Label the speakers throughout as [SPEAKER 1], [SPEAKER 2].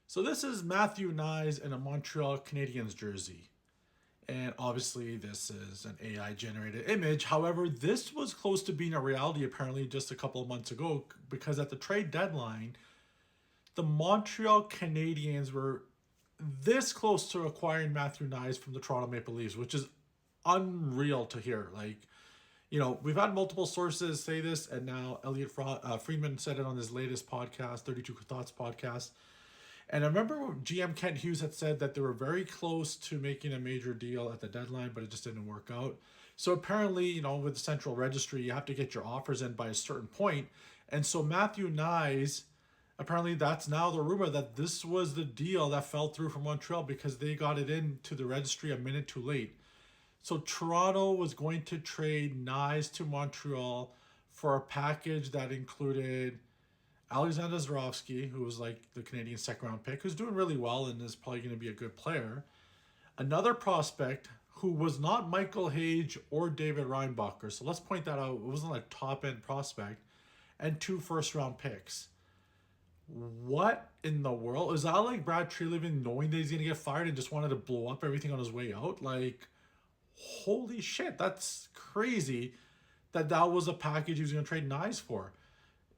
[SPEAKER 1] So this is Matthew Knies in a Montreal Canadiens jersey. And obviously, this is an AI generated image. However, this was close to being a reality apparently just a couple of months ago because at the trade deadline, the Montreal Canadiens were this close to acquiring Matthew Knies from the Toronto Maple Leafs, which is unreal to hear. We've had multiple sources say this, and now Friedman said it on his latest podcast, 32 Thoughts podcast. And I remember GM Kent Hughes had said that they were very close to making a major deal at the deadline, but it just didn't work out. So apparently, with the central registry, you have to get your offers in by a certain point. And so Matthew Knies, apparently that's now the rumor that this was the deal that fell through for Montreal because they got it into the registry a minute too late. So Toronto was going to trade Knies to Montreal for a package that included Alexander Zborowski, who was like the Canadian second round pick, who's doing really well and is probably going to be a good player. Another prospect who was not Michael Hage or David Reinbacher. So let's point that out. It wasn't a top end prospect. And 2 first round picks. What in the world? Is that like Brad Treliving knowing that he's going to get fired and just wanted to blow up everything on his way out? Like, holy shit, that's crazy that was a package he was going to trade Knies for.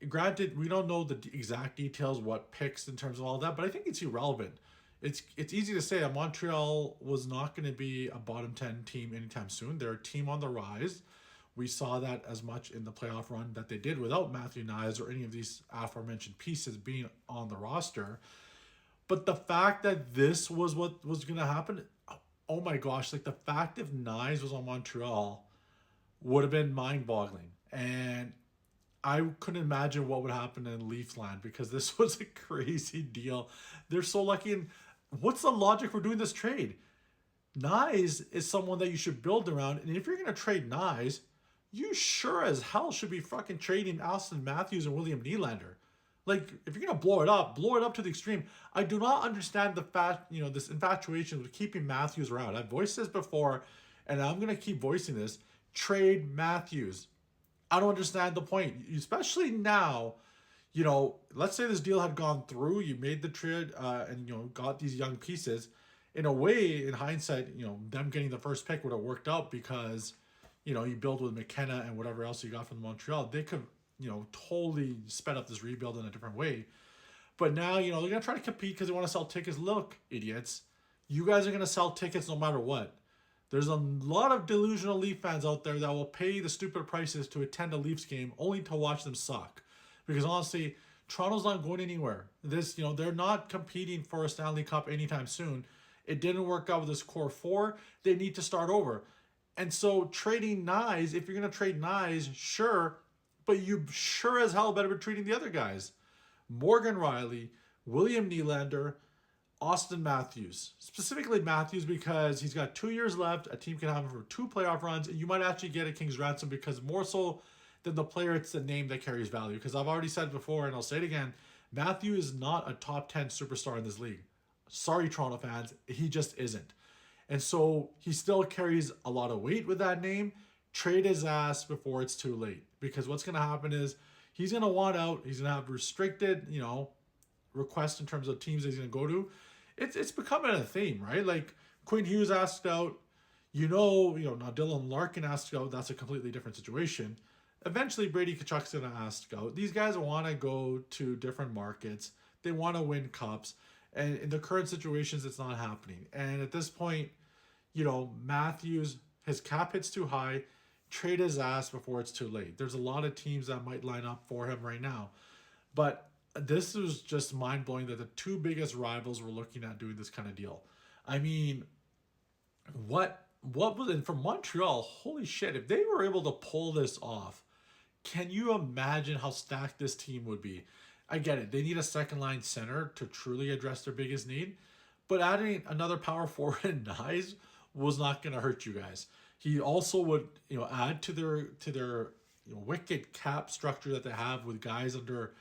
[SPEAKER 1] Granted, we don't know the exact details, what picks in terms of all that, but I think it's irrelevant. It's easy to say that Montreal was not going to be a bottom 10 team anytime soon. They're a team on the rise. We saw that as much in the playoff run that they did without Matthew Knies or any of these aforementioned pieces being on the roster. But the fact that this was what was going to happen, oh my gosh, like the fact if Knies was on Montreal would have been mind-boggling. And I couldn't imagine what would happen in Leafland because this was a crazy deal. They're so lucky. And what's the logic for doing this trade? Knies is someone that you should build around. And if you're going to trade Knies, you sure as hell should be fucking trading Austin Matthews and William Nylander. Like, if you're going to blow it up to the extreme. I do not understand the fact, this infatuation with keeping Matthews around. I've voiced this before, and I'm going to keep voicing this. Trade Matthews. I don't understand the point, especially now. Let's say this deal had gone through, you made the trade, and got these young pieces. In a way, in hindsight, them getting the first pick would have worked out because, you build with McKenna and whatever else you got from Montreal. They could, totally sped up this rebuild in a different way. But now, they're gonna try to compete because they want to sell tickets. Look, idiots, you guys are gonna sell tickets no matter what. There's a lot of delusional Leaf fans out there that will pay the stupid prices to attend a Leafs game only to watch them suck. Because honestly, Toronto's not going anywhere. They're not competing for a Stanley Cup anytime soon. It didn't work out with this core 4. They need to start over. And so trading Knies, if you're going to trade Knies, sure, but you sure as hell better be treating the other guys. Morgan Riley, William Nylander, Austin Matthews. Specifically Matthews because he's got 2 years left. A team can have him for 2 playoff runs. And you might actually get a King's ransom because more so than the player, it's the name that carries value. Because I've already said before, and I'll say it again, Matthew is not a top 10 superstar in this league. Sorry, Toronto fans. He just isn't. And so he still carries a lot of weight with that name. Trade his ass before it's too late. Because what's going to happen is he's going to want out. He's going to have restricted, requests in terms of teams that he's going to go to. It's becoming a theme, right? Like Quinn Hughes asked out, now Dylan Larkin asked out. That's a completely different situation. Eventually, Brady Tkachuk's going to ask out. These guys want to go to different markets. They want to win cups. And in the current situations, it's not happening. And at this point, Matthews, his cap hit's too high. Trade his ass before it's too late. There's a lot of teams that might line up for him right now. But this was just mind-blowing that the 2 biggest rivals were looking at doing this kind of deal. I mean, what was it from Montreal? Holy shit, if they were able to pull this off, can you imagine how stacked this team would be? I get it. They need a second-line center to truly address their biggest need. But adding another power forward in Knies was not going to hurt you guys. He also would, add to their wicked cap structure that they have with guys under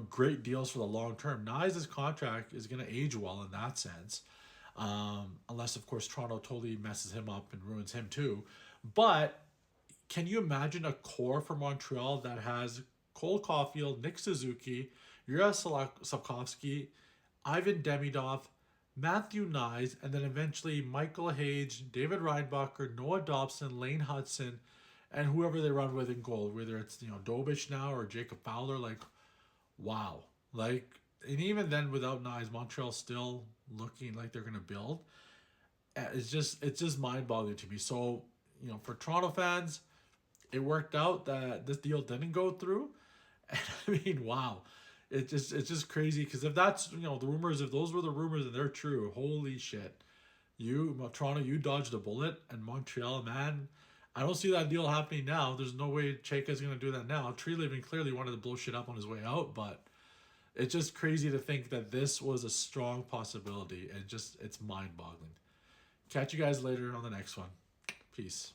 [SPEAKER 1] great deals for the long term. Knies' contract is going to age well in that sense. Unless, of course, Toronto totally messes him up and ruins him too. But can you imagine a core for Montreal that has Cole Caulfield, Nick Suzuki, Yura Sapkowski, Ivan Demidov, Matthew Knies, and then eventually Michael Hage, David Reinbacher, Noah Dobson, Lane Hudson, and whoever they run with in goal, whether it's Dobich now or Jacob Fowler. Like, wow, like, and even then without Knies, Montreal's still looking like they're gonna build. It's just mind boggling to me. So for Toronto fans, it worked out that this deal didn't go through. And I mean, wow, it's just crazy because if that's the rumors, if those were the rumors and they're true, holy shit, Toronto, you dodged a bullet, and Montreal, man, I don't see that deal happening now. There's no way Chayka's gonna do that now. Tree Living clearly wanted to blow shit up on his way out, but it's just crazy to think that this was a strong possibility. It's mind boggling. Catch you guys later on the next one. Peace.